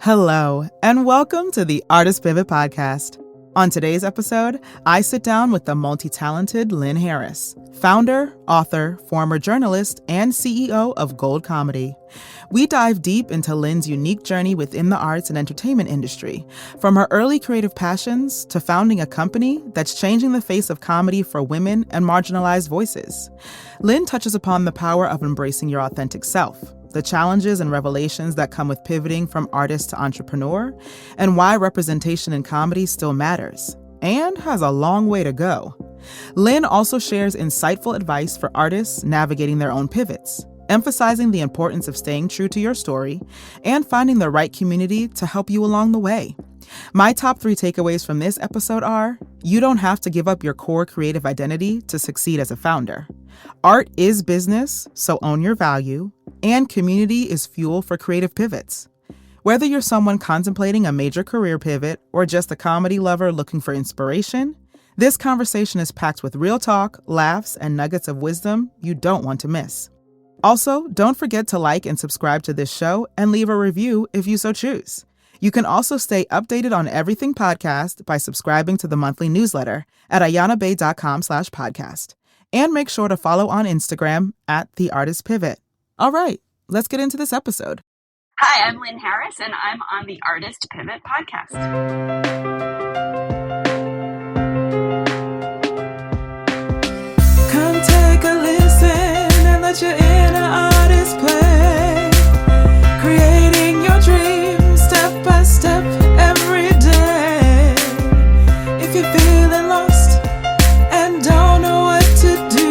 Hello, and welcome to the Artist Pivot Podcast. On today's episode, I sit down with the multi-talented Lynn Harris, founder, author, former journalist, and CEO of Gold Comedy. We dive deep into Lynn's unique journey within the arts and entertainment industry, from her early creative passions to founding a company that's changing the face of comedy for women and marginalized voices. Lynn touches upon the power of embracing your authentic self, the challenges and revelations that come with pivoting from artist to entrepreneur, and why representation in comedy still matters and has a long way to go. Lynn also shares insightful advice for artists navigating their own pivots, emphasizing the importance of staying true to your story and finding the right community to help you along the way. My top 3 takeaways from this episode are: you don't have to give up your core creative identity to succeed as a founder. Art is business, so own your value. And community is fuel for creative pivots. Whether you're someone contemplating a major career pivot or just a comedy lover looking for inspiration, this conversation is packed with real talk, laughs, and nuggets of wisdom you don't want to miss. Also, don't forget to like and subscribe to this show and leave a review if you so choose. You can also stay updated on everything podcast by subscribing to the monthly newsletter at ayanabay.com/podcast. And make sure to follow on Instagram at The Artist Pivot. All right, let's get into this episode. Hi, I'm Lynn Harris, and I'm on the Artist Pivot podcast. Come take a listen and let your inner artist play, creating your dreams step by step every day. If you're feeling lost and don't know what to do,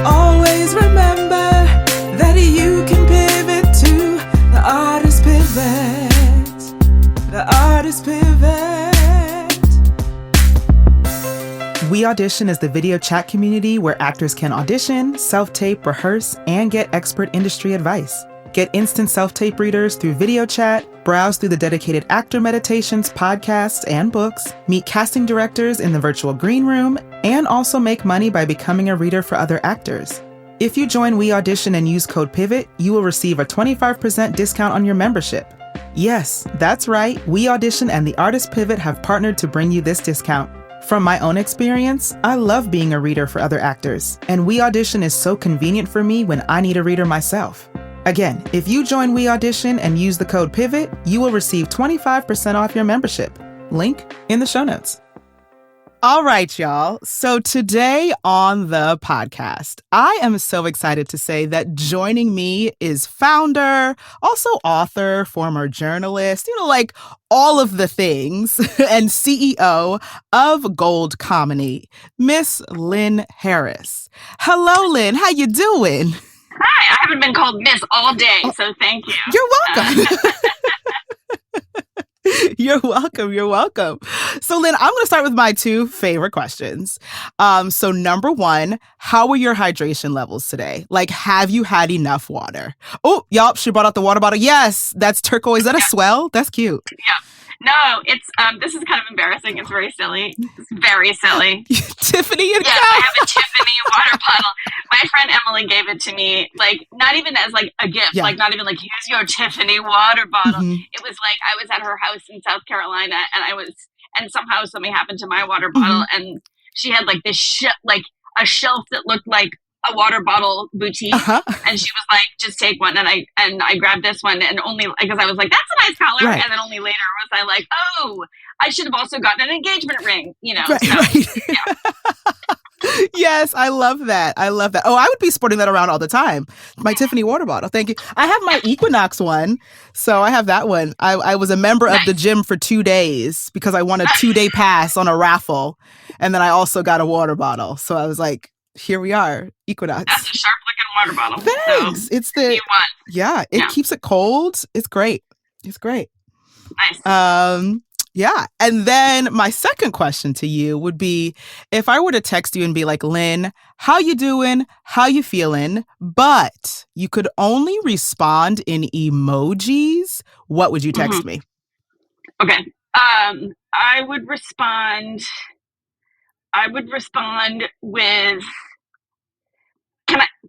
always remember that you can pivot to the Artist Pivot. The Artist Pivot. We Audition is the video chat community where actors can audition, self-tape, rehearse, and get expert industry advice. Get instant self-tape readers through video chat, browse through the dedicated actor meditations, podcasts, and books, meet casting directors in the virtual green room, and also make money by becoming a reader for other actors. If you join We Audition and use code PIVOT, you will receive a 25% discount on your membership. Yes, that's right. We Audition and the Artist Pivot have partnered to bring you this discount. From my own experience, I love being a reader for other actors, and We Audition is so convenient for me when I need a reader myself. Again, if you join We Audition and use the code PIVOT, you will receive 25% off your membership. Link in the show notes. All right, y'all. So today on the podcast, I am so excited to say that joining me is founder, also author, former journalist, like all of the things, and CEO of Gold Comedy, Miss Lynn Harris. Hello, Lynn. How you doing? Hi, I haven't been called Miss all day, so thank you. You're welcome. You're welcome. You're welcome. So, Lynn, I'm going to start with my 2 favorite questions. So number 1, how were your hydration levels today? Like, have you had enough water? Oh, yup, she brought out the water bottle. Yes, that's turquoise. Is that a swell? That's cute. Yeah. No, it's this is kind of embarrassing. It's very silly. It's very silly. Tiffany and Yes, I have a Tiffany water bottle. My friend Emily gave it to me, not even as a gift, not even here's your Tiffany water bottle. Mm-hmm. It was I was at her house in South Carolina, and somehow something happened to my water bottle, and she had this a shelf that looked like a water bottle boutique, and she was like, just take one, and I grabbed this one, and only because I was like, that's a nice color, right. And then only later was I like, oh, I should have also gotten an engagement ring, Right, so, right. Yeah. Yes, I love that. I love that. Oh, I would be sporting that around all the time. My Tiffany water bottle. Thank you. I have my Equinox one, so I have that one. I was a member of the gym for 2 days because I won a 2-day pass on a raffle, and then I also got a water bottle. So I was like, here we are, Equinox. That's a sharp-looking water bottle. Thanks. So it's the it keeps it cold. It's great. It's great. Nice. Yeah. And then my second question to you would be, if I were to text you and be like, Lynn, how you doing? How you feeling? But you could only respond in emojis. What would you text me? Okay. I would respond with,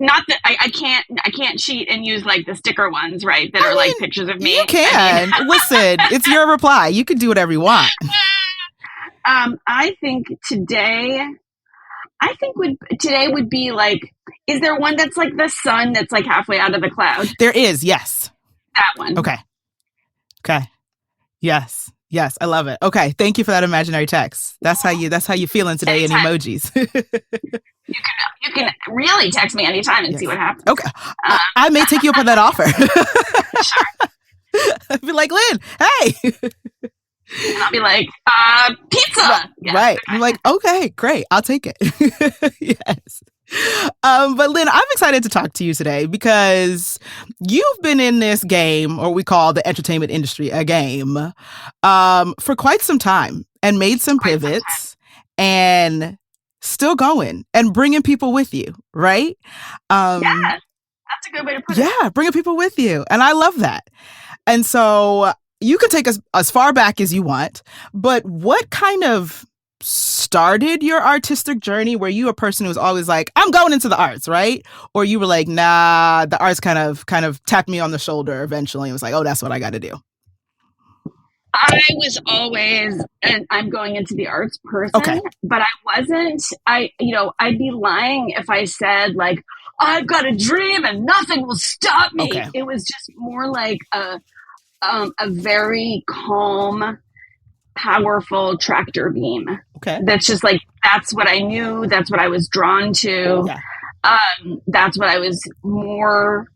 not that I can't cheat and use like the sticker ones, right? That are like pictures of me. You can. Listen, it's your reply. You can do whatever you want. I think today would be like, is there one that's like the sun that's like halfway out of the cloud? There is, yes. That one. Okay. Yes. I love it. Okay. Thank you for that imaginary text. That's how you feeling today in emojis. You can really text me anytime and see what happens. Okay. I may take you up on that offer. Sure. I'd be like, Lynn, hey. And I'll be like, pizza. Right. Yeah, right. I'm like, okay, great. I'll take it. Yes. But Lynn, I'm excited to talk to you today because you've been in this game, or we call the entertainment industry a game, for quite some time and made some pivots and still going and bringing people with you, right? Yeah, that's a good way to put it. Yeah, bringing people with you. And I love that. And so you can take us as far back as you want, but what kind of started your artistic journey? Were you a person who was always like, I'm going into the arts, right? Or you were like, nah, the arts kind of tapped me on the shoulder eventually and was like, oh, that's what I got to do? I was always I'm going into the arts person, but I wasn't. I'd be lying if I said like, I've got a dream and nothing will stop me. Okay. It was just more like a very calm, powerful tractor beam. Okay. That's just like, that's what I knew. That's what I was drawn to. Yeah. That's what I was more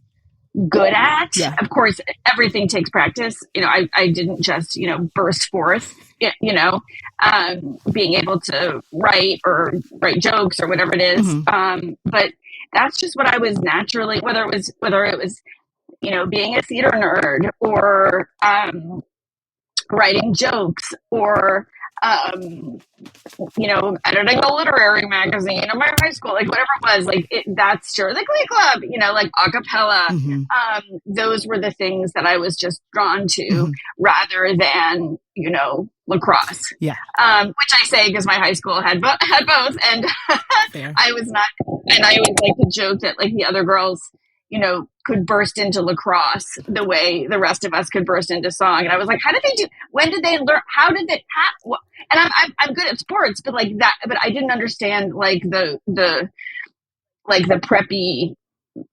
good at. Yeah. Of course, everything takes practice. I didn't just, burst forth, being able to write jokes or whatever it is. Mm-hmm. But that's just what I was naturally, whether it was, being a theater nerd or, writing jokes or, editing a literary magazine in my high school, like whatever it was, like that's sure the Glee Club, like a cappella. Mm-hmm. Those were the things that I was just drawn to, mm-hmm. rather than, lacrosse. Yeah. Which I say because my high school had both, and I was not, and I always like to joke that like the other girls, could burst into lacrosse the way the rest of us could burst into song. And I was like, when did they learn? How did it happen? And I'm good at sports, but like that, but I didn't understand like the preppy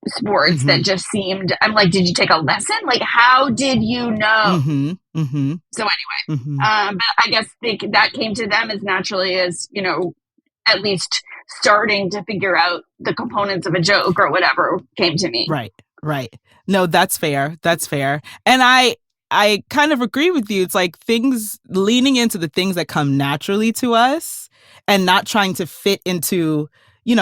sports, mm-hmm. that just seemed, I'm like, did you take a lesson? Like, how did you know? Mm-hmm. Mm-hmm. So anyway, mm-hmm. But I guess that came to them as naturally as, at least starting to figure out the components of a joke or whatever came to me. Right. No, that's fair. And I kind of agree with you. It's like things leaning into the things that come naturally to us and not trying to fit into,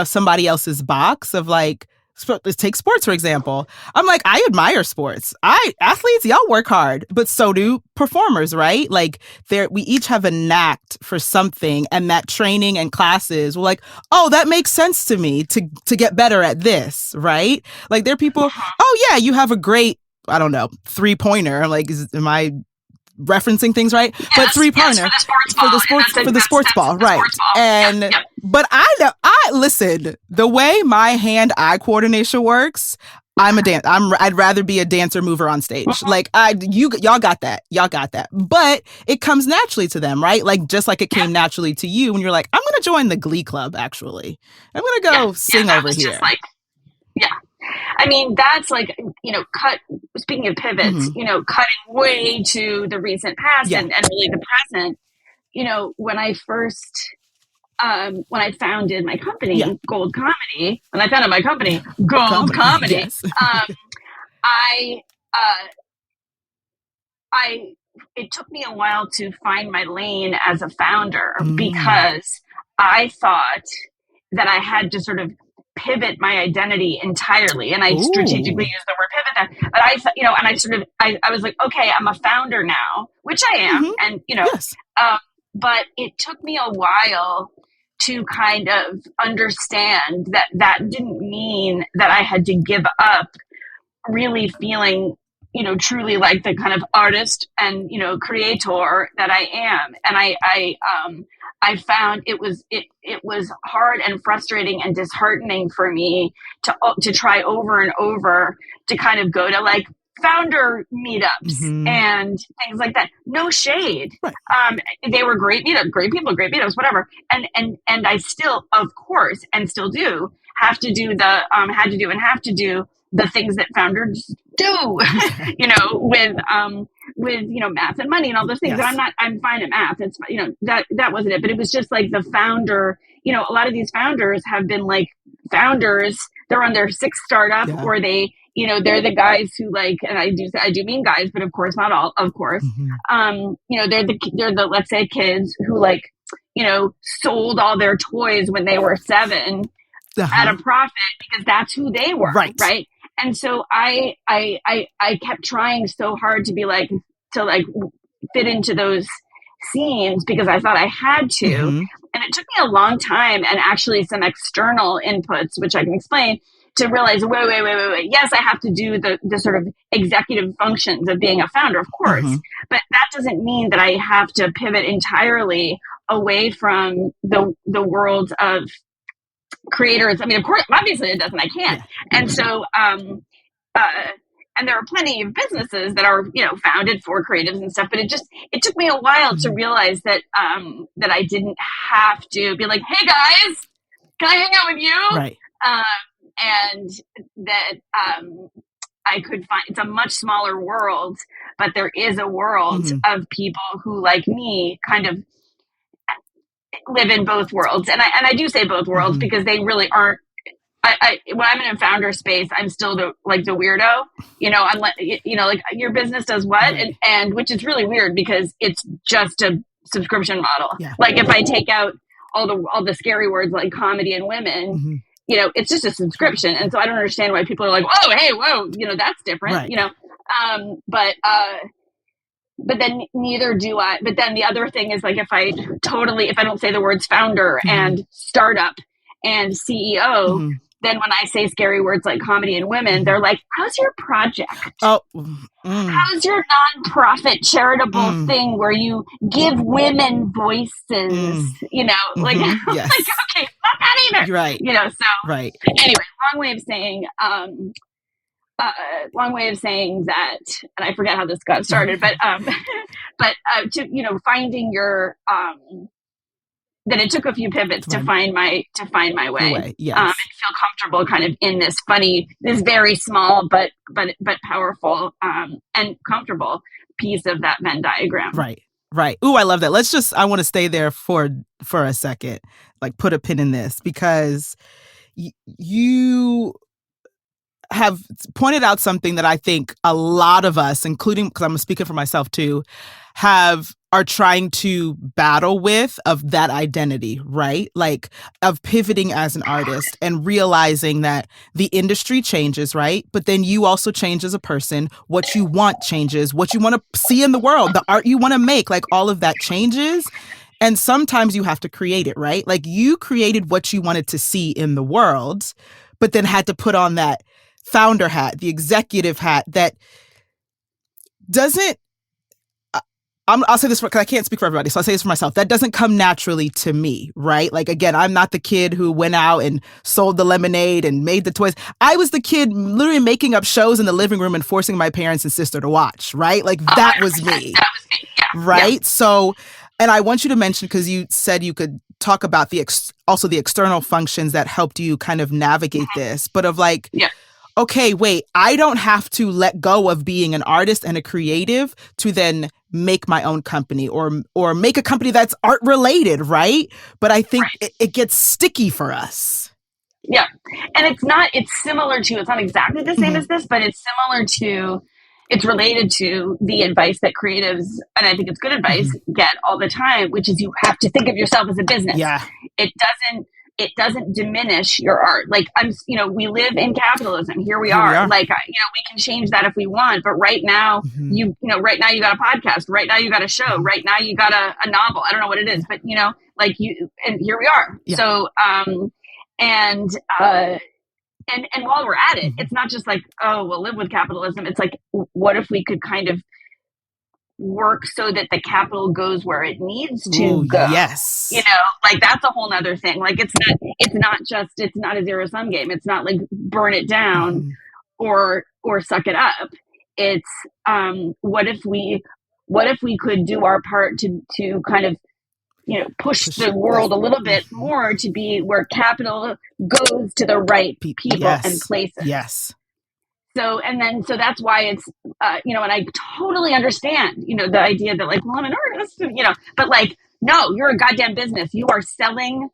somebody else's box of like, let's take sports, for example. I'm like, I admire sports. Athletes, y'all work hard, but so do performers, right? Like we each have a knack for something, and that training and classes were like, oh, that makes sense to me to get better at this, right? Like there are people, oh yeah, you have a great, I don't know, 3-pointer. I'm like, am I referencing things right? Yes, but 3-pointer for the sports ball, right? And yep. But listen, the way my hand-eye coordination works, I'd rather be a dancer mover on stage. Like y'all got that. But it comes naturally to them, right? Like just like it came naturally to you when you're like, I'm gonna join the Glee Club. Actually, I'm gonna go sing over here. I mean, that's like, speaking of pivots, mm-hmm. Cutting way to the recent past and really the present, when I first, when I founded my company, Gold Comedy, yes. It took me a while to find my lane as a founder because I thought that I had to sort of pivot my identity entirely, and I strategically used the word pivot there. But I was like, okay, I'm a founder now, which I am, mm-hmm. and yes. But it took me a while to kind of understand that didn't mean that I had to give up really feeling, truly like the kind of artist and, creator that I am. And I found it was hard and frustrating and disheartening for me to try over and over to kind of go to like founder meetups and things like that. No shade. Right. They were great meetups, great people, great meetups, whatever. And I still, of course, and still do have to do the things that founders do, with math and money and all those things. Yes. And I'm fine at math. It's that wasn't it, but it was just like the founder. A lot of these founders have been like founders. They're on their sixth startup, or they're the guys who like, and I do mean guys, but of course not all, of course. They're the let's say kids who like, sold all their toys when they were 7 at a profit because that's who they were, right? And so I kept trying so hard to be like, to like fit into those scenes because I thought I had to. And it took me a long time and actually some external inputs, which I can explain, to realize, wait. Yes, I have to do the sort of executive functions of being a founder, of course. But that doesn't mean that I have to pivot entirely away from the world of creators. I mean, of course, obviously it doesn't. I can't. And so, and there are plenty of businesses that are, founded for creatives and stuff. But it took me a while to realize that that I didn't have to be like, hey guys, can I hang out with you? Right. And that I could find, it's a much smaller world, but there is a world of people who, like me, kind of live in both worlds. And I do say both worlds because they really aren't. When I'm in a founder space, I'm still the weirdo, I'm like, like your business does what? And which is really weird because it's just a subscription model. Yeah. Like if I take out all the scary words like comedy and women, it's just a subscription. And so I don't understand why people are like, oh, hey, whoa, that's different, but then neither do I. But then the other thing is like, if I don't say the words founder and startup and CEO, then when I say scary words like comedy and women, they're like, how's your project? How's your nonprofit charitable thing where you give women voices, like, like, okay, not that either. Right. Right. Anyway, long way of saying that, and I forget how this got started, but to, finding your, that it took a few pivots to find my way. Yes. And feel comfortable kind of in this very small, but powerful, and comfortable piece of that Venn diagram. Right. Ooh, I love that. I want to stay there for a second, like put a pin in this because you have pointed out something that I think a lot of us, including, because I'm speaking for myself too, are trying to battle with, of that identity, right? Like of pivoting as an artist and realizing that the industry changes, right? But then you also change as a person. What you want changes, what you want to see in the world, the art you want to make, like all of that changes. And sometimes you have to create it, right? Like you created what you wanted to see in the world, but then had to put on that founder hat, the executive hat that doesn't, I'll say this because I can't speak for everybody, so I'll say this for myself. That doesn't come naturally to me, right? Like, again, I'm not the kid who went out and sold the lemonade and made the toys. I was the kid literally making up shows in the living room and forcing my parents and sister to watch, right? Like, that was me. That was me, yeah. Right? Yeah. So, and I want you to mention, because you said you could talk about also the external functions that helped you kind of navigate this, but of like, okay, wait, I don't have to let go of being an artist and a creative to then make my own company or make a company that's art related, right? But I think it gets sticky for us. Yeah. And it's not exactly the same as this, but it's related to the advice that creatives, and I think it's good advice, get all the time, which is you have to think of yourself as a business. Yeah. It doesn't diminish your art. Like we live in capitalism. Here we are. Like, we can change that if we want. But right now, right now you got a podcast. Right now you got a show. Right now you got a novel. I don't know what it is, but and here we are. Yeah. So, and while we're at it, it's not just like, oh, we'll live with capitalism. It's like, what if we could kind of work so that the capital goes where it needs to go. Yes. You know, like that's a whole nother thing. Like it's not a zero sum game. It's not like burn it down or suck it up. It's what if we could do our part to kind of, you know, push the world a little bit more to be where capital goes to the right people and places. Yes. So that's why it's, you know, and I totally understand, you know, the idea that like, well, I'm an artist, you know, but like, no, you're a goddamn business. You are selling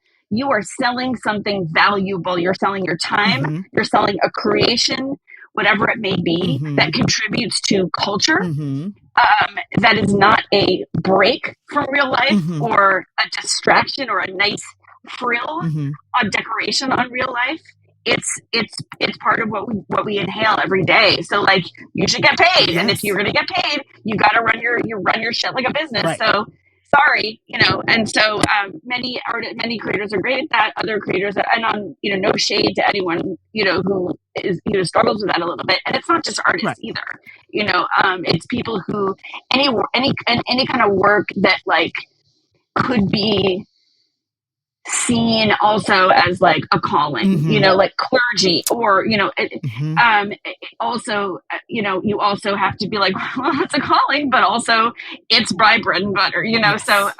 something valuable. You're selling your time. You're selling a creation, whatever it may be, that contributes to culture. That is not a break from real life or a distraction or a nice frill on decoration on real life. It's part of what we inhale every day. So like you should get paid, and if you're going to get paid, you got to run your shit like a business. Right. So sorry, you know. And so many creators are great at that. Other creators, and on, you know, no shade to anyone, you know, who is, you know, struggles with that a little bit. And it's not just artists either. You know, it's people who any kind of work that like could be seen also as like a calling, you know, like clergy, or, you know, also, you know, you also have to be like, well, it's a calling, but also it's my bread and butter, you know. So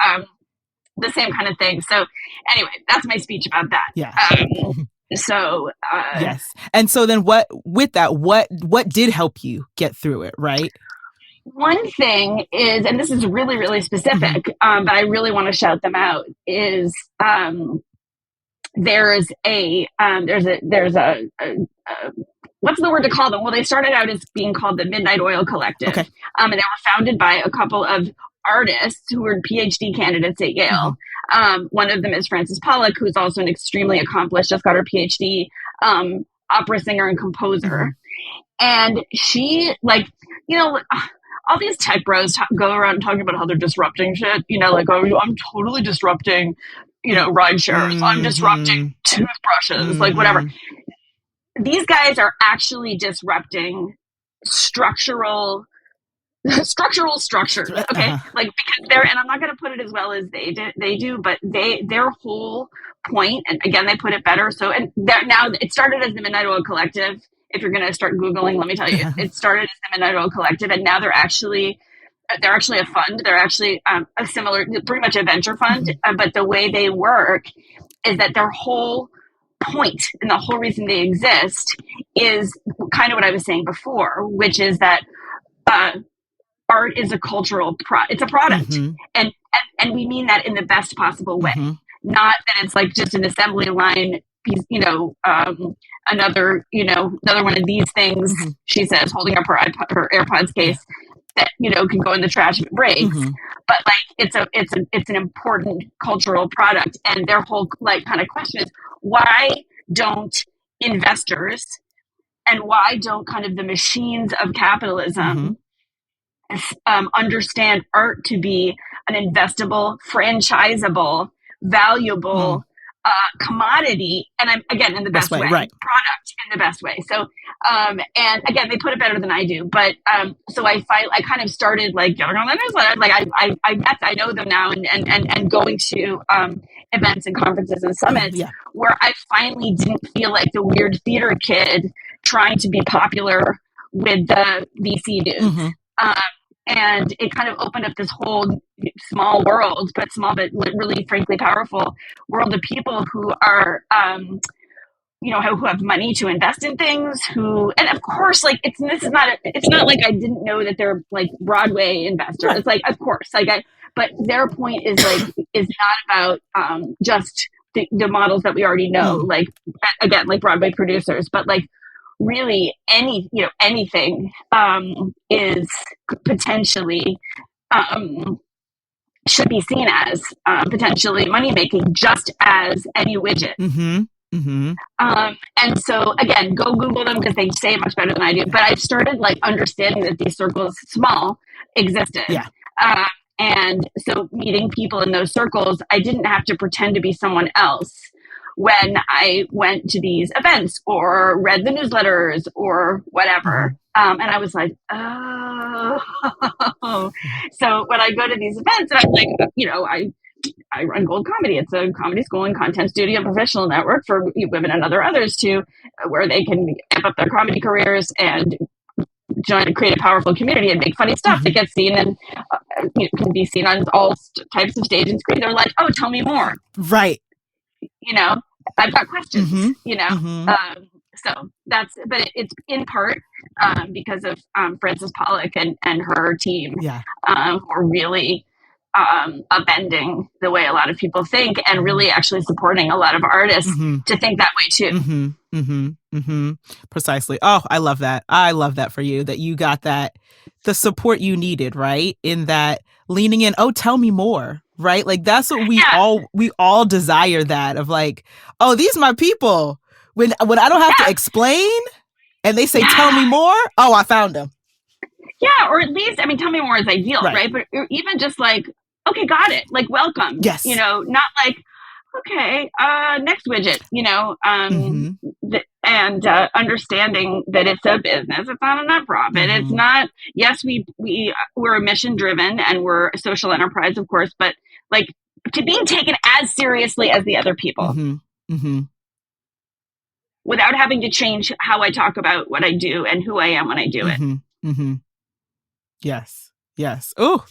the same kind of thing. So anyway, that's my speech about that. So yes. And so then what did help you get through it, right? One thing is, and this is really, really specific, but I really want to shout them out, is there's a what's the word to call them? Well, they started out as being called the Midnight Oil Collective. Okay. And they were founded by a couple of artists who were PhD candidates at Yale. One of them is Frances Pollock, who's also an extremely accomplished, just got her PhD, opera singer and composer. And she, like, you know, all these tech bros go around talking about how they're disrupting shit, you know, like, oh, I'm totally disrupting, you know, ride shares. I'm disrupting toothbrushes, like whatever. These guys are actually disrupting structural structures. Okay. Like, because and I'm not going to put it as well as they do, but their whole point, and again, they put it better. So, and now it started as the Midnight Oil Collective. If you're going to start Googling, let me tell you, it started as the Midnight Oil Collective, and now they're actually a fund. They're actually a similar, pretty much a venture fund. But the way they work is that their whole point and the whole reason they exist is kind of what I was saying before, which is that art is a cultural it's a product, and we mean that in the best possible way. Not that it's like just an assembly line piece, you know, another one of these things, she says, holding up her AirPods case that, you know, can go in the trash if it breaks. But like it's an important cultural product, and their whole like kind of question is, why don't investors and why don't kind of the machines of capitalism understand art to be an investable, franchisable, valuable commodity, and I'm again in the best way, right. Product in the best way. So, and again, they put it better than I do. But so I kind of started like getting on the newsletter. Like I know them now, and going to events and conferences and summits where I finally didn't feel like the weird theater kid trying to be popular with the VC dudes. And it kind of opened up this whole small world, but really, frankly, powerful world of people who are, you know, who have money to invest in things. And of course, like it's not like I didn't know that they're like Broadway investors. Right. It's like, of course, but their point is like is not about just the models that we already know, like again, like Broadway producers, but like. Really, anything is potentially should be seen as potentially money making, just as any widget. And so again, go Google them because they say it much better than I do. But I started like understanding that these circles, small, existed. And so meeting people in those circles, I didn't have to pretend to be someone else when I went to these events or read the newsletters or whatever. And I was like, oh, know. So when I go to these events and I'm like, I run Gold Comedy. It's a comedy school and content studio professional network for women and others where they can amp up their comedy careers and join and create a powerful community and make funny stuff that gets seen and can be seen on all types of stage and screen. They're like, oh, tell me more. Right. I've got questions, so but it's in part because of Frances Pollock and her team who are really upending the way a lot of people think and really actually supporting a lot of artists to think that way too. Precisely. Oh, I love that. I love that for you, that you got the support you needed, right? In that leaning in, oh, tell me more, right? Like that's what we all desire, that of like, oh, these are my people. When I don't have to explain and they say, tell me more. Oh, I found them. Yeah. Or at least, tell me more is ideal, right? But even just like, okay, got it. Like, welcome. Yes. Not like, okay, next widget, and understanding that it's a business. It's not a nonprofit. It's not, yes, we're mission driven and we're a social enterprise, of course, but like to being taken as seriously as the other people without having to change how I talk about what I do and who I am when I do it. Yes. Ooh,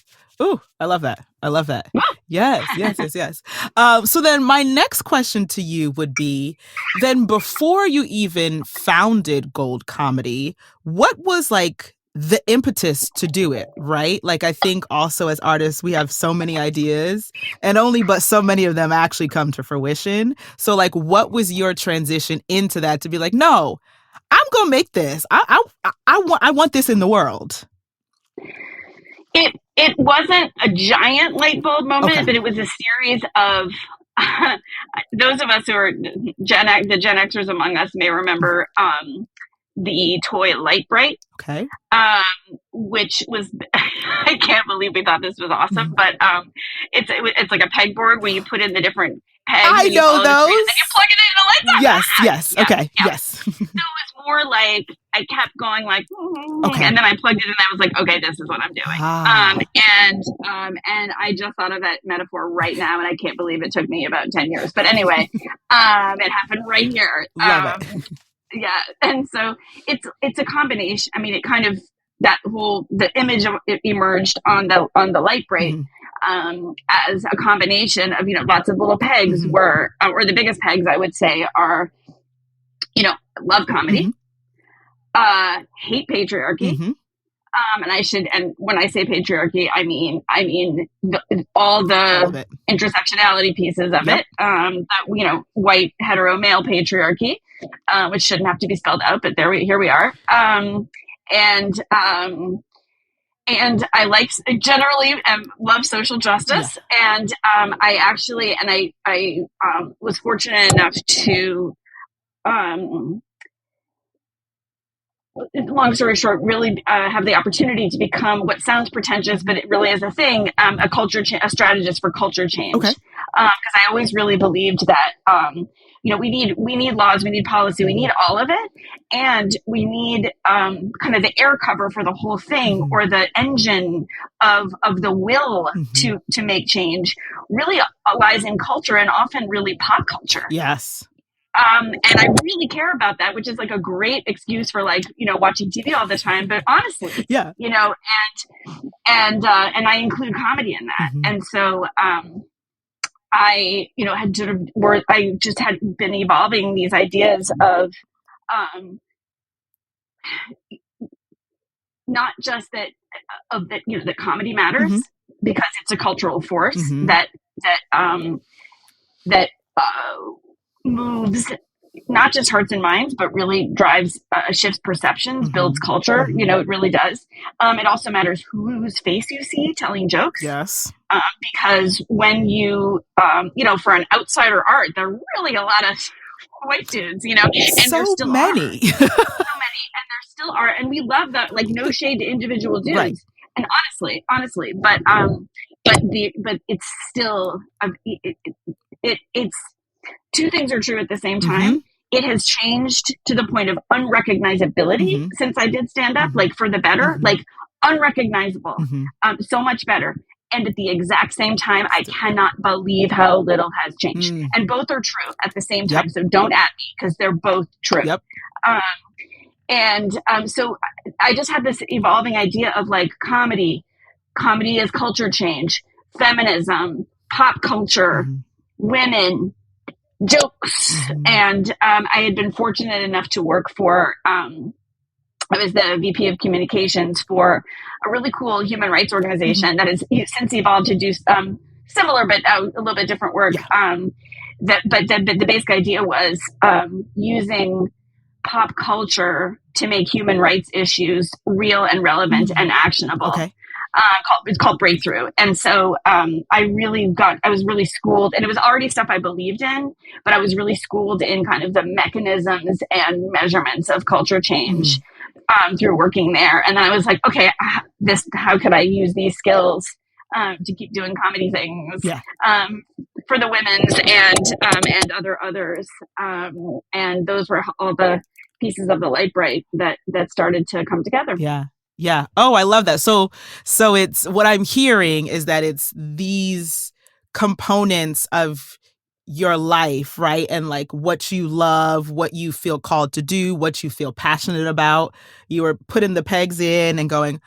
I love that. Yes. So then my next question to you would be, then before you even founded Gold Comedy, what was like the impetus to do it, right? Like, I think also as artists, we have so many ideas and but so many of them actually come to fruition. So like, what was your transition into that to be like, no, I'm going to make this. I want this in the world. It wasn't a giant light bulb moment, but it was a series of those of us who are the Gen Xers among us may remember the toy Light Bright, which was I can't believe we thought this was awesome, but it's like a pegboard where you put in the different pegs. I know those. And you plug it in and it lights up. Yes. Okay. Yes. So it was more like I kept going like, and then I plugged it in and I was like, okay, this is what I'm doing. And I just thought of that metaphor right now, and I can't believe it took me about 10 years. But anyway, it happened right here. Love it. Yeah, and so it's a combination. It kind of the image of it emerged on the Light Bright. As a combination of lots of little pegs or the biggest pegs I would say are love comedy, hate patriarchy, and when I say patriarchy I mean all the intersectionality pieces of it, white hetero male patriarchy, which shouldn't have to be spelled out, but here we are, and I generally love social justice. And I actually, I was fortunate enough to, long story short, really have the opportunity to become what sounds pretentious, but it really is a thing, a strategist for culture change. Because I always really believed that, we need laws, we need policy, we need all of it. And we need kind of the air cover for the whole thing, or the engine of the will to make change really lies in culture, and often really pop culture. Yes. And I really care about that, which is like a great excuse for watching TV all the time. But honestly, and I include comedy in that. And so, I just had been evolving these ideas of, not just that comedy matters because it's a cultural force that moves not just hearts and minds, but really drives, shifts perceptions, builds culture. It really does. It also matters whose face you see telling jokes. Yes. Because when you, for an outsider art, there are really a lot of white dudes, and there still many. So many, and there still are, and we love that. Like, no shade to individual dudes, right. And honestly, but it's still, it's two things are true at the same time. It has changed to the point of unrecognizability since I did stand up, like for the better. Like unrecognizable, so much better. And at the exact same time, I cannot believe how little has changed. And both are true at the same time. So don't at me, because they're both true. So I just had this evolving idea of like comedy is culture change, feminism, pop culture, women, jokes. And I had been fortunate enough to work for, I was the VP of communications for a really cool human rights organization that has since evolved to do similar, but a little bit different work. But the basic idea was using pop culture to make human rights issues real and relevant and actionable. It's called Breakthrough. And so I was really schooled, and it was already stuff I believed in, but I was really schooled in kind of the mechanisms and measurements of culture change through working there. And then I was like, okay, how could I use these skills to keep doing comedy things for the women's and others. And those were all the pieces of the light bright that started to come together. Yeah. Oh, I love that. So it's what I'm hearing is that it's these components of your life, right? And like what you love, what you feel called to do, what you feel passionate about. You were putting the pegs in and going,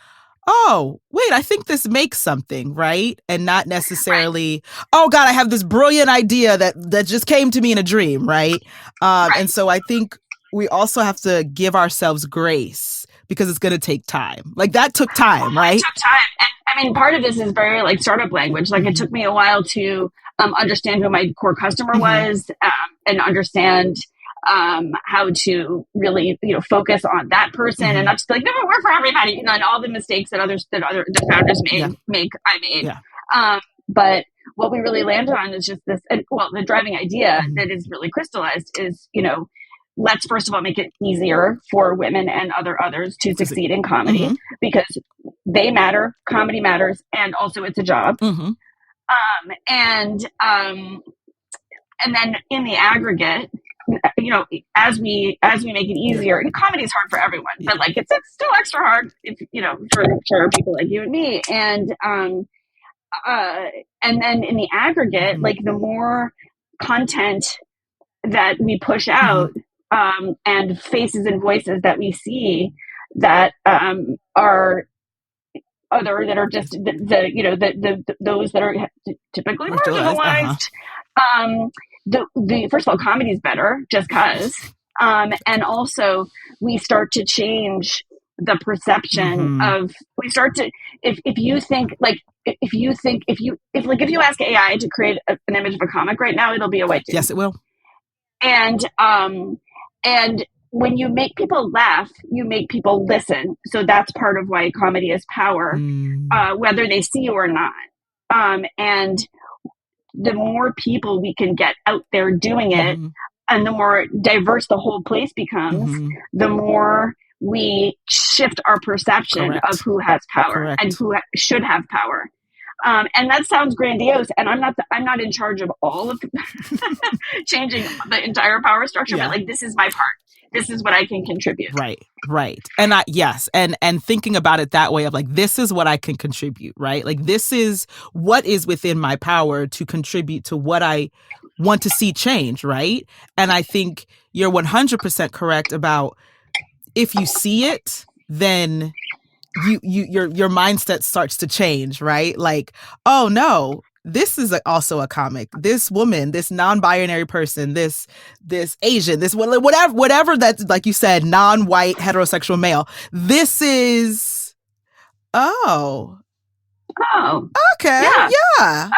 oh, wait, I think this makes something, right? And not necessarily, oh God, I have this brilliant idea that just came to me in a dream, right? And so I think we also have to give ourselves grace, because it's going to take time. Like that took time, right? It took time. And I mean, part of this is very like startup language. Like it took me a while to understand who my core customer was and understand how to really, focus on that person and not just be like, no, we're for everybody. And all the mistakes that the founders make, I made. But what we really landed on is just this, the driving idea that is really crystallized is, let's first of all make it easier for women and others to succeed in comedy because they matter, comedy matters, and also it's a job. And then in the aggregate, as we make it easier, and comedy is hard for everyone, but like it's still extra hard if for people like you and me. And then in the aggregate, like the more content that we push out and faces and voices that we see that are other, that are just those that are typically marginalized. The first of all, comedy is better just because, and also we start to change the perception of, we start to, if you ask AI to create an image of a comic right now, it'll be a white dude. Yes, it will. And when you make people laugh, you make people listen. So that's part of why comedy is power, whether they see you or not. And the more people we can get out there doing it, and the more diverse the whole place becomes, the more we shift our perception of who has power and who should have power. And that sounds grandiose, and I'm not in charge of all of changing the entire power structure, but like, this is my part. This is what I can contribute. Right. And and thinking about it that way of like, this is what I can contribute, right? Like, this is what is within my power to contribute to what I want to see change, right? And I think you're 100% correct about, if you see it, then your mindset starts to change, right? Like, oh no, this is also a comic. This woman, this non-binary person, this Asian, this whatever that's, like you said, non-white heterosexual male. This is, okay, yeah. I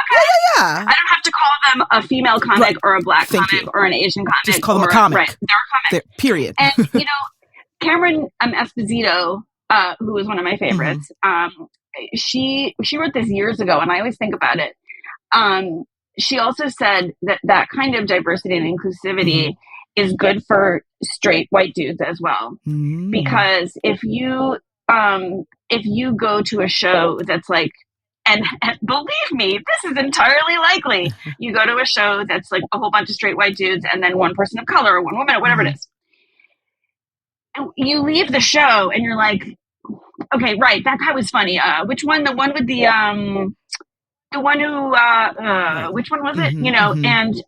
don't have to call them a female comic or a black comic or an Asian comic. Just call them a comic. Right, they're a comic. Period. And Cameron Esposito, who is one of my favorites, she wrote this years ago, and I always think about it. She also said that kind of diversity and inclusivity is good for straight white dudes as well, because if you go to a show that's like, and believe me, this is entirely likely, you go to a show that's like a whole bunch of straight white dudes and then one person of color or one woman or whatever it is. You leave the show and you're like, okay, right. That guy was funny. Which one? The one with the one who Right. which one was it, and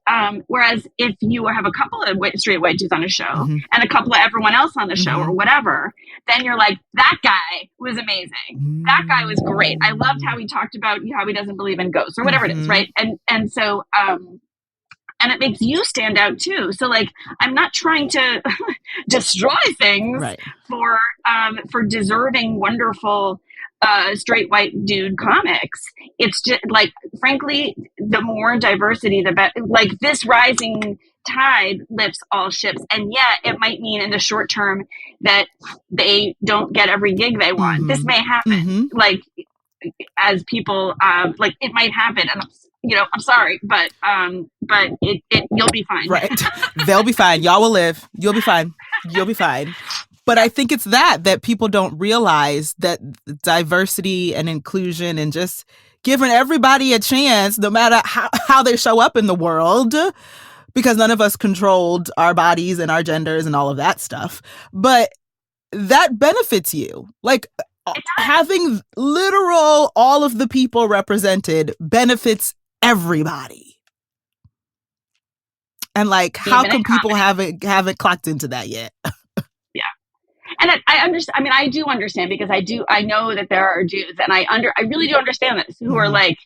whereas if you have a couple of straight white dudes on a show and a couple of everyone else on the show or whatever, then you're like, that guy was amazing, that guy was great, I loved how he talked about how he doesn't believe in ghosts or whatever it is, right? And so and it makes you stand out too. So like, I'm not trying to destroy things for deserving, wonderful straight white dude comics. It's just like, frankly, the more diversity, the better. Like, this rising tide lifts all ships, and yeah, it might mean in the short term that they don't get every gig they want. This may happen, like, as people, like, it might happen, and I'm sorry, but it you'll be fine. Right. They'll be fine. Y'all will live. You'll be fine. You'll be fine. But I think it's that people don't realize that diversity and inclusion and just giving everybody a chance, no matter how they show up in the world, because none of us controlled our bodies and our genders and all of that stuff. But that benefits you. Like, having literal all of the people represented benefits everybody. And like, how come people haven't clocked into that yet? Yeah. And I understand. I mean, I do understand, because I know that there are dudes, and I really do understand this, who are like,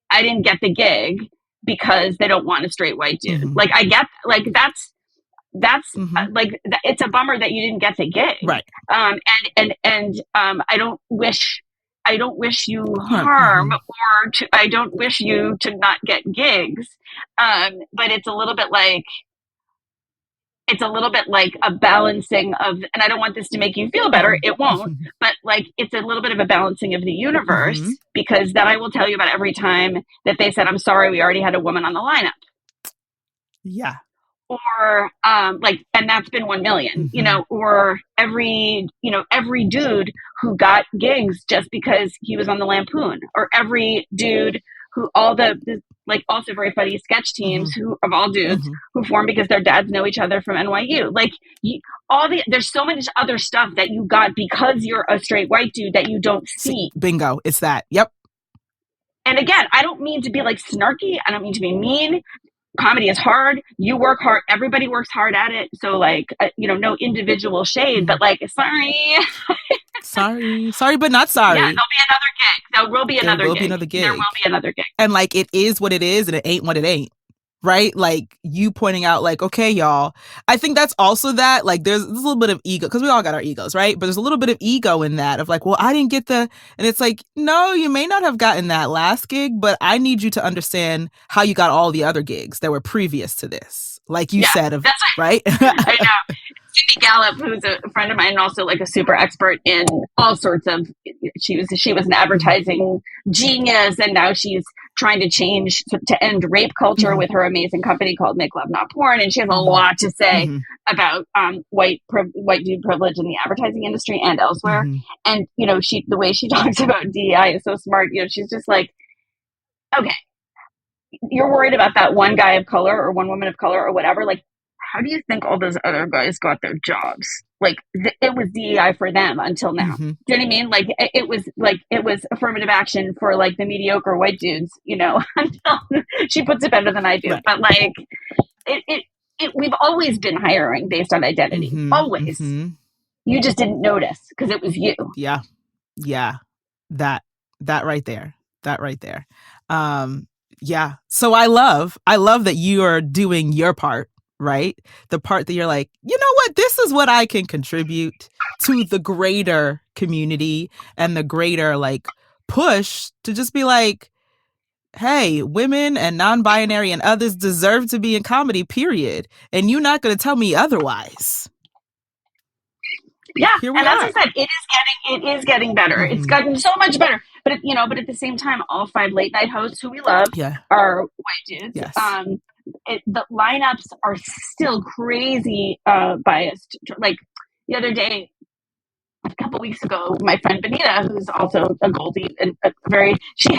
I didn't get the gig because they don't want a straight white dude. Like, I get, like, that's like, it's a bummer that you didn't get the gig. Right. And I don't wish you harm, or I don't wish you to not get gigs. But it's a little bit like a balancing of, and I don't want this to make you feel better, it won't, but like, it's a little bit of a balancing of the universe, because then I will tell you about every time that they said, I'm sorry, we already had a woman on the lineup. Yeah. Or like, and that's been 1 million, or every dude who got gigs just because he was on the Lampoon, or every dude who, all the like, also very funny sketch teams who, of all dudes, who form because their dads know each other from NYU. Like, there's so much other stuff that you got because you're a straight white dude that you don't see. Bingo. It's that. Yep. And again, I don't mean to be like snarky. I don't mean to be mean. Comedy is hard. You work hard. Everybody works hard at it. So like, no individual shade, but like, sorry, but not sorry. Yeah, there'll be another gig. There will be another gig. And like, it is what it is, and it ain't what it ain't. Right? Like, you pointing out, like, okay, y'all, I think that's also that, like, there's a little bit of ego, because we all got our egos, right? But there's a little bit of ego in that, of like, well, I didn't get and it's like, no, you may not have gotten that last gig, but I need you to understand how you got all the other gigs that were previous to this. Like you said, right? I know. Cindy Gallup, who's a friend of mine and also like a super expert in all sorts of, she was an advertising genius, and now she's trying to change to end rape culture with her amazing company called Make Love Not Porn, and she has a lot to say about white dude privilege in the advertising industry and elsewhere. And the way she talks about DEI is so smart. She's just like, okay, you're worried about that one guy of color or one woman of color or whatever, like, how do you think all those other guys got their jobs? Like, it was DEI for them until now. Do you know what I mean? Like, it was affirmative action for like the mediocre white dudes, until she puts it better than I do. Right. But like, we've always been hiring based on identity. Always. You just didn't notice because it was you. Yeah. Yeah. That right there. Yeah. So I love that you are doing your part. Right? The part that you're like, you know what? This is what I can contribute to the greater community and the greater like push to just be like, hey, women and non-binary and others deserve to be in comedy, period. And you're not going to tell me otherwise. Yeah. And as I said, it is getting better. It's gotten so much better. But but at the same time, all 5 late night hosts who we love are white dudes. Yes. The lineups are still crazy biased. Like, the other day, a couple weeks ago, my friend Benita, who's also a Goldie, and she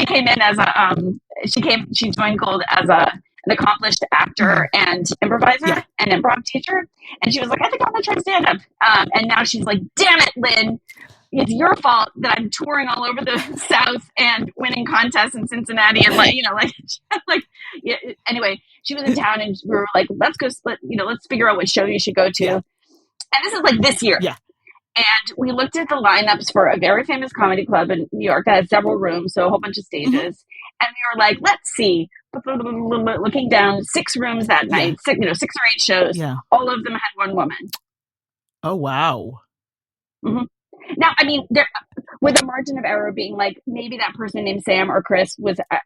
came in as she joined Gold as an accomplished actor and improviser and improv teacher, and she was like, I think I'm gonna try stand up, and now she's like, damn it, Lynn, it's your fault that I'm touring all over the South and winning contests in Cincinnati and like yeah. Anyway, she was in town and we were like, let's go split, let's figure out what show you should go to. Yeah. And this is like this year. Yeah. And we looked at the lineups for a very famous comedy club in New York that had several rooms, so a whole bunch of stages. And we were like, let's see. Looking down, 6 rooms that night, 6 or 8 shows. Yeah. All of them had one woman. Oh, wow. Mm-hmm. Now, I mean, with a margin of error being like, maybe that person named Sam or Chris was, I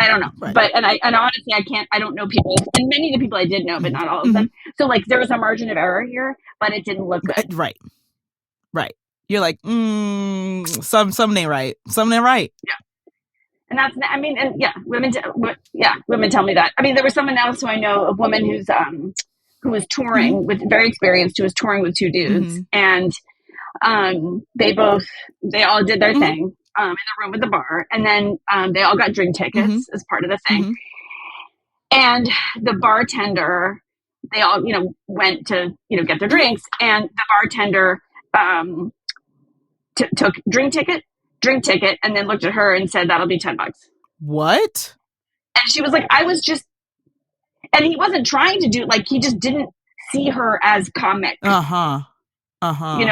don't know. Right. But, and honestly, I don't know people, and many of the people I did know, but not all of them. So like, there was a margin of error here, but it didn't look good. Right. You're like, something ain't right. Something ain't right. Yeah. And that's, I mean, and women tell me that. I mean, there was someone else who I know, a woman who was touring with, very experienced, who was touring with 2 dudes. And they all did their thing in the room with the bar. And then they all got drink tickets as part of the thing. And the bartender, they all, went to, get their drinks. And the bartender took drink ticket, and then looked at her and said, that'll be $10. What? And she was like, and he wasn't trying to do, like, he just didn't see her as comic. Like he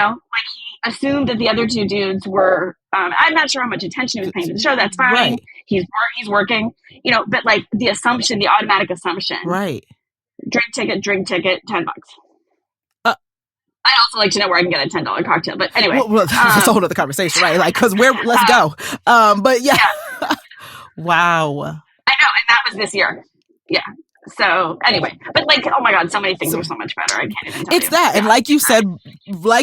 assumed that the other 2 dudes were, I'm not sure how much attention he was paying to the show. That's fine. Right. He's working, but like the automatic assumption. Right. Drink ticket, $10. I'd also like to know where I can get a $10 cocktail, but anyway. Well, that's a whole other conversation, right? Like, cause let's go. But yeah. Wow. I know. And that was this year. Yeah. So anyway, but like, oh my God, so many things are so much better. I can't even tell you. It's that. And like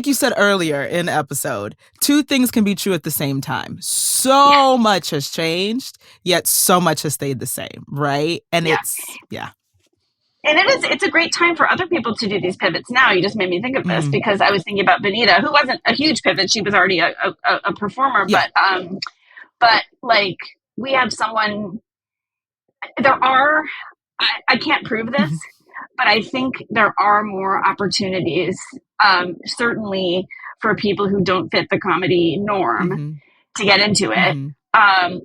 you said earlier in the episode, 2 things can be true at the same time. So much has changed, yet so much has stayed the same. Right. And and it's a great time for other people to do these pivots now. You just made me think of this because I was thinking about Benita, who wasn't a huge pivot. She was already a performer, but like we have someone, I can't prove this, but I think there are more opportunities, certainly for people who don't fit the comedy norm to get into it.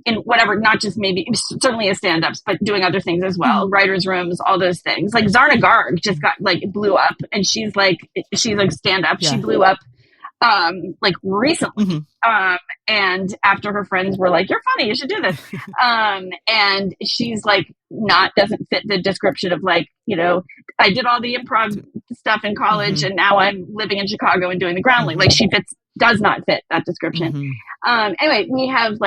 In whatever, not just maybe, certainly as stand-ups, but doing other things as well, writers' rooms, all those things. Like Zarna Garg just blew up, and she's like stand-up. Yeah. She blew up like recently. And after her friends were like, you're funny, you should do this. And she's like, doesn't fit the description of like, I did all the improv stuff in college and now I'm living in Chicago and doing the Groundling. Like does not fit that description. Anyway, we have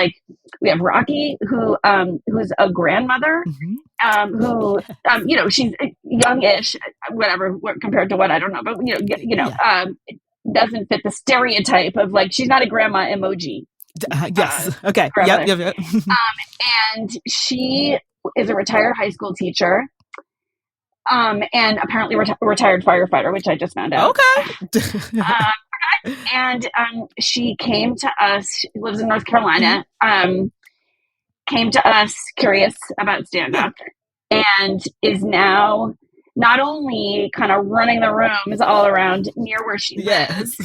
Rocky, who's a grandmother, who, she's youngish, whatever, compared to what, I don't know, but doesn't fit the stereotype of like, she's not a grandma emoji. Yes. Okay. Yep. And she is a retired high school teacher. And apparently retired firefighter, which I just found out. Okay. And she came to us, she lives in North Carolina, came to us curious about stand-up and is now not only kind of running the rooms all around near where she lives,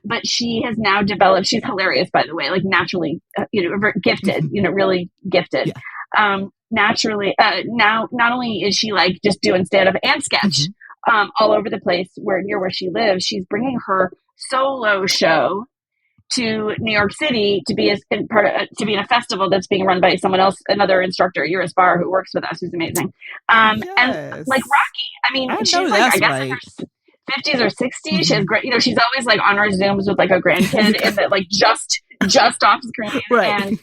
but she has now developed, she's hilarious, by the way, like naturally, gifted, really gifted. Yeah. Naturally, now not only is she like just doing stand-up and sketch all over the place near where she lives, she's bringing her solo show to New York City to be in a festival that's being run by someone else, another instructor, Iris Barr, who works with us, who's amazing. And like Rocky, I mean, she's like, I guess in her 50s or 60s, she has great, she's always like on our Zooms with like a grandkid and that like just off screen and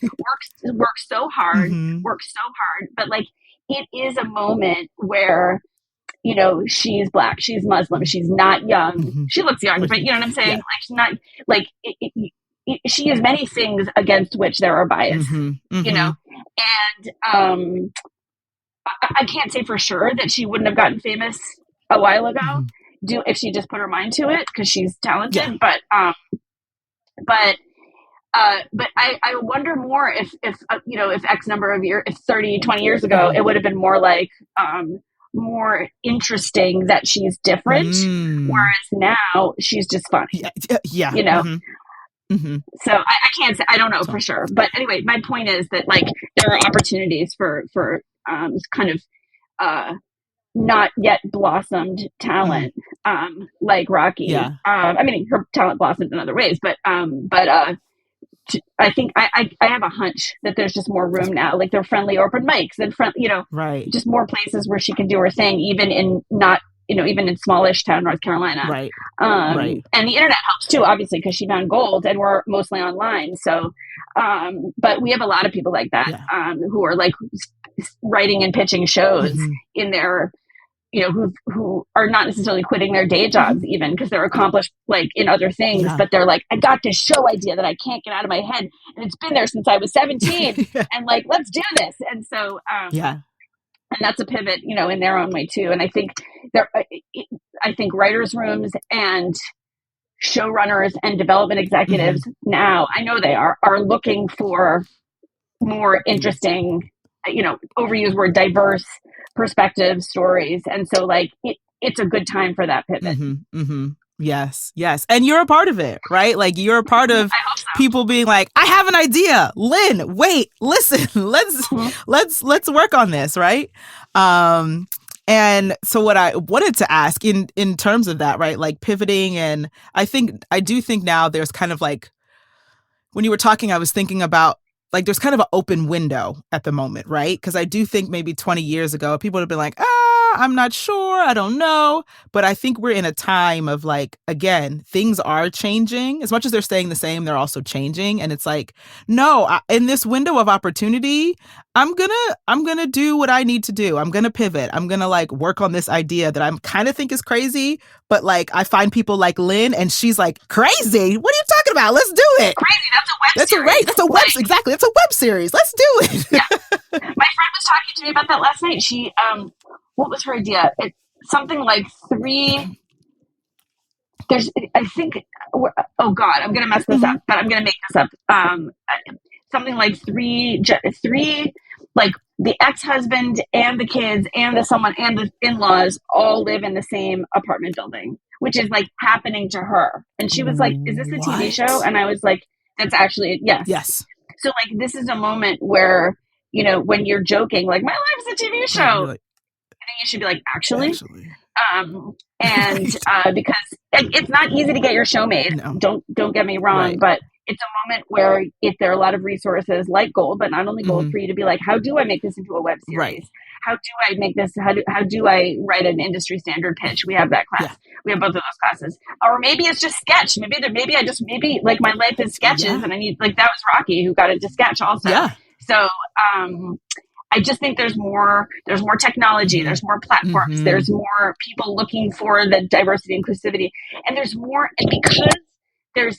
works so hard, but like it is a moment where she's Black, she's Muslim, she's not young, she looks young, but you know what I'm saying, like she's not like she has many things against which there are biases, and I can't say for sure that she wouldn't have gotten famous a while ago if she just put her mind to it, because she's talented, but I wonder more if X number of years, if 30, 20 years ago, it would have been more like, more interesting that she's different. Whereas now she's just funny. So I can't say, I don't know for sure. But anyway, my point is that like there are opportunities for kind of not yet blossomed talent, like Rocky. Yeah. I mean, her talent blossomed in other ways, but I think I have a hunch that there's just more room now. Like there are friendly open mics and Right. just more places where she can do her thing, even in not, even in smallish town North Carolina. Right. Right. And the internet helps too, obviously, because she found gold, and we're mostly online. So, but we have a lot of people like that, who are like writing and pitching shows in their, who are not necessarily quitting their day jobs even because they're accomplished like in other things, but they're like, I got this show idea that I can't get out of my head, and it's been there since I was 17 and like, let's do this. And so, and that's a pivot, in their own way too. And I think I think writers' rooms and showrunners and development executives now, I know they are looking for more interesting, overused word, diverse perspective stories. And so like it's a good time for that pivot. Yes. And you're a part of it, right? Like you're a part of people being like, I have an idea. Lynn, wait, listen, let's work on this, right? And so what I wanted to ask in terms of that, right? Like pivoting, and I do think now there's kind of like, when you were talking, I was thinking about like there's kind of an open window at the moment, right? Because I do think maybe 20 years ago, people would have been like, I'm not sure, I don't know. But I think we're in a time of like, again, things are changing. As much as they're staying the same, they're also changing. And it's like, no, in this window of opportunity, I'm gonna do what I need to do. I'm gonna pivot. I'm gonna like work on this idea that I'm kind of think is crazy, but like I find people like Lynn, and she's like, crazy? What are you talking about? Let's do it. Crazy? That's a web series. That's a web, exactly. That's a web series. Let's do it. Yeah. My friend was talking to me about that last night. She, what was her idea? Something like 3. There's, I think. Oh God, I'm gonna mess this up, but I'm gonna make this up. Something like 3, like the ex-husband and the kids and the someone and the in-laws all live in the same apartment building, which is like happening to her. And she was like, "Is this a TV show?" And I was like, "That's actually yes." So like this is a moment where, when you're joking, like my life is a TV show, and then you should be like, actually. And because it's not easy to get your show made. No. Don't get me wrong, but it's a moment where if there are a lot of resources like Gold, but not only Gold, for you to be like, how do I make this into a web series? Right. How do I make this? How do I write an industry standard pitch? We have that class. Yeah. We have both of those classes. Or maybe it's just sketch. Maybe like my life is sketches, and I need, like, that was Rocky who got into sketch also. Yeah. So I just think there's more technology, there's more platforms, there's more people looking for the diversity, inclusivity, and there's more, and because there's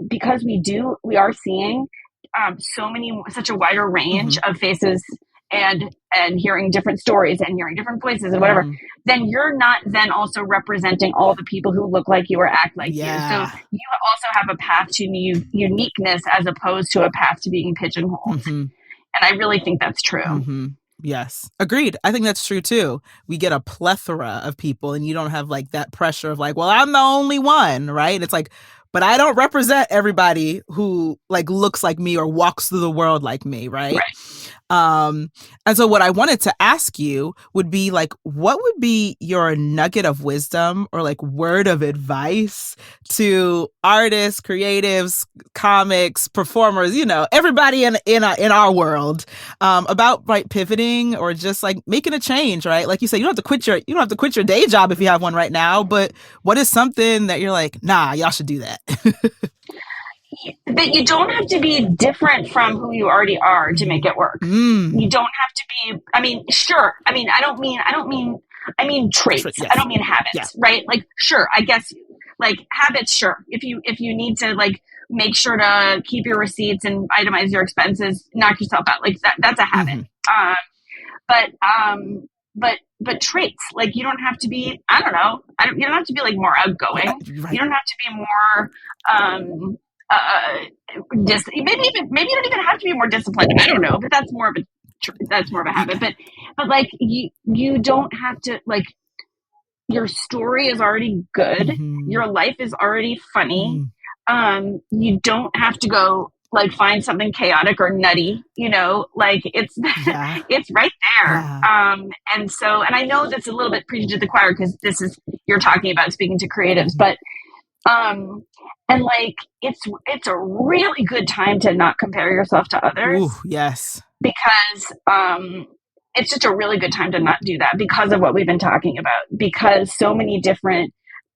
because we are seeing such a wider range of faces and hearing different stories and hearing different voices and whatever, then you're not then also representing all the people who look like you or act like you. So you also have a path to uniqueness as opposed to a path to being pigeonholed. And I really think that's true. Yes. Agreed. I think that's true too. We get a plethora of people, and you don't have like that pressure of like, well, I'm the only one, right? It's like, but I don't represent everybody who like looks like me or walks through the world like me, right? And so what I wanted to ask you would be like, what would be your nugget of wisdom or like word of advice to artists, creatives, comics, performers, everybody in our world, about pivoting or just like making a change, right? Like you said, you don't have to quit your day job if you have one right now, but what is something that you're like, nah, y'all should do that? That you don't have to be different from who you already are to make it work. You don't have to be, I mean, sure. I mean, I mean traits. Yes. I don't mean habits, right? Like, sure, I guess like habits, sure. If you need to like make sure to keep your receipts and itemize your expenses, knock yourself out. Like that's a habit. But traits, like you don't have to be, I don't know. You don't have to be like more outgoing. Right. You don't have to be more, maybe you don't even have to be more disciplined. I don't know, but that's more of a habit. But like you don't have to, like, your story is already good. Your life is already funny. You don't have to go like find something chaotic or nutty, like it's it's right there. Yeah. And I know that's a little bit preaching to the choir because you're talking about speaking to creatives, but and like it's a really good time to not compare yourself to others. Ooh, yes. Because it's just a really good time to not do that because of what we've been talking about, because so many different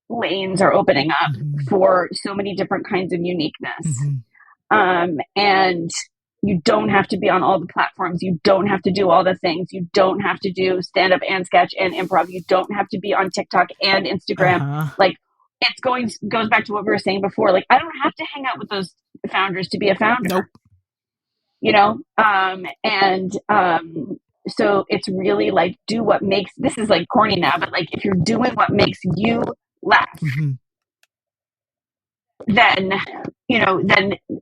lanes are opening up for so many different kinds of uniqueness. And you don't have to be on all the platforms. You don't have to do all the things. You don't have to do stand-up and sketch and improv. You don't have to be on TikTok and Instagram. Like goes back to what we were saying before. Like I don't have to hang out with those founders to be a founder. Nope. So it's really like do what makes, this is like corny now, but like if you're doing what makes you laugh, then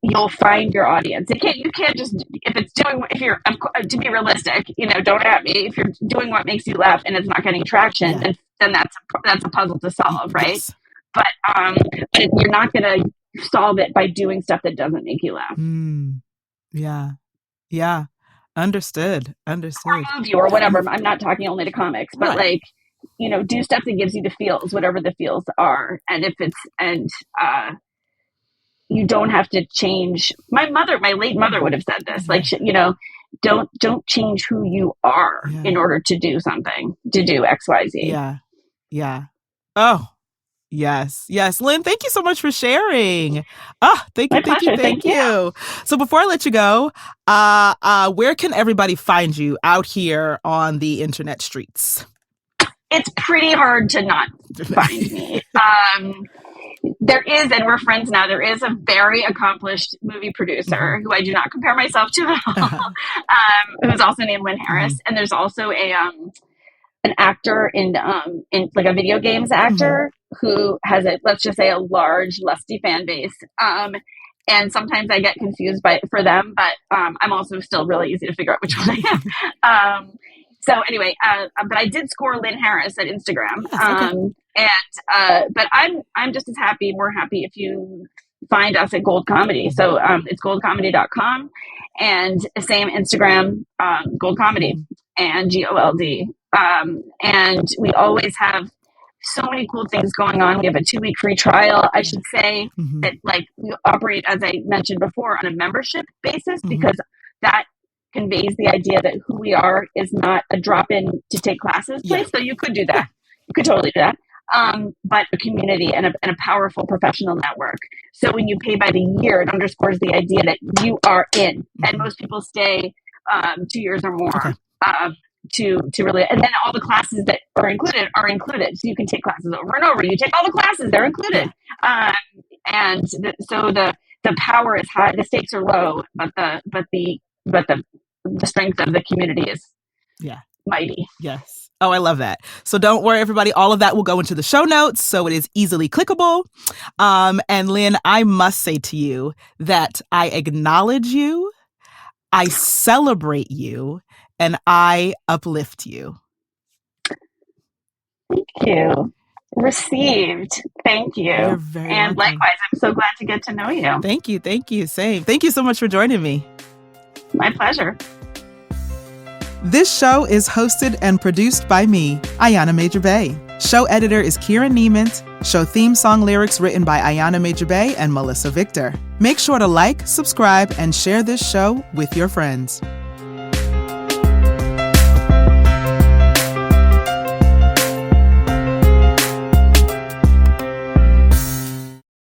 you'll find your audience. You can't just, if you're, to be realistic, don't at me, if you're doing what makes you laugh and it's not getting traction, then that's a puzzle to solve, right? Yes. But you're not going to solve it by doing stuff that doesn't make you laugh. Yeah. Understood. Or movie or whatever. I'm not talking only to comics, but do stuff that gives you the feels, whatever the feels are. And you don't have to change. My late mother would have said this, don't change who you are in order to do something, to do X, Y, Z. Yeah. Oh, yes. Lynn, thank you so much for sharing. Thank you. So before I let you go, where can everybody find you out here on the internet streets? It's pretty hard to not find me. There is, and we're friends now, there is a very accomplished movie producer who I do not compare myself to at all, who's also named Lynn Harris. And there's also an actor in like a video games actor who has let's just say a large lusty fan base. And sometimes I get confused for them, but I'm also still really easy to figure out which one I am. So anyway, but I did score Lynn Harris at Instagram. But I'm just as happy, more happy if you find us at Gold Comedy. So it's goldcomedy.com and same Instagram, Gold Comedy and GOLD. And we always have so many cool things going on. We have a 2-week free trial. I should say that we operate, as I mentioned before, on a membership basis because that conveys the idea that who we are is not a drop-in to take classes place. So you could do that. You could totally do that. But a community and a powerful professional network. So when you pay by the year, it underscores the idea that you are in. And most people stay 2 years or more to really, and then all the classes that are included. So you can take classes over and over. You take all the classes, they're included. So the power is high, the stakes are low, but the strength of the community is mighty. Yes. Oh, I love that. So don't worry, everybody. All of that will go into the show notes, so it is easily clickable. And Lynn, I must say to you that I acknowledge you, I celebrate you, and I uplift you. Thank you. Received. Thank you. You're very welcome. Likewise, I'm so glad to get to know you. Thank you. Same. Thank you so much for joining me. My pleasure. This show is hosted and produced by me, Ayana Major Bay. Show editor is Kieran Niement. Show theme song lyrics written by Ayana Major Bay and Melissa Victor. Make sure to like, subscribe, and share this show with your friends.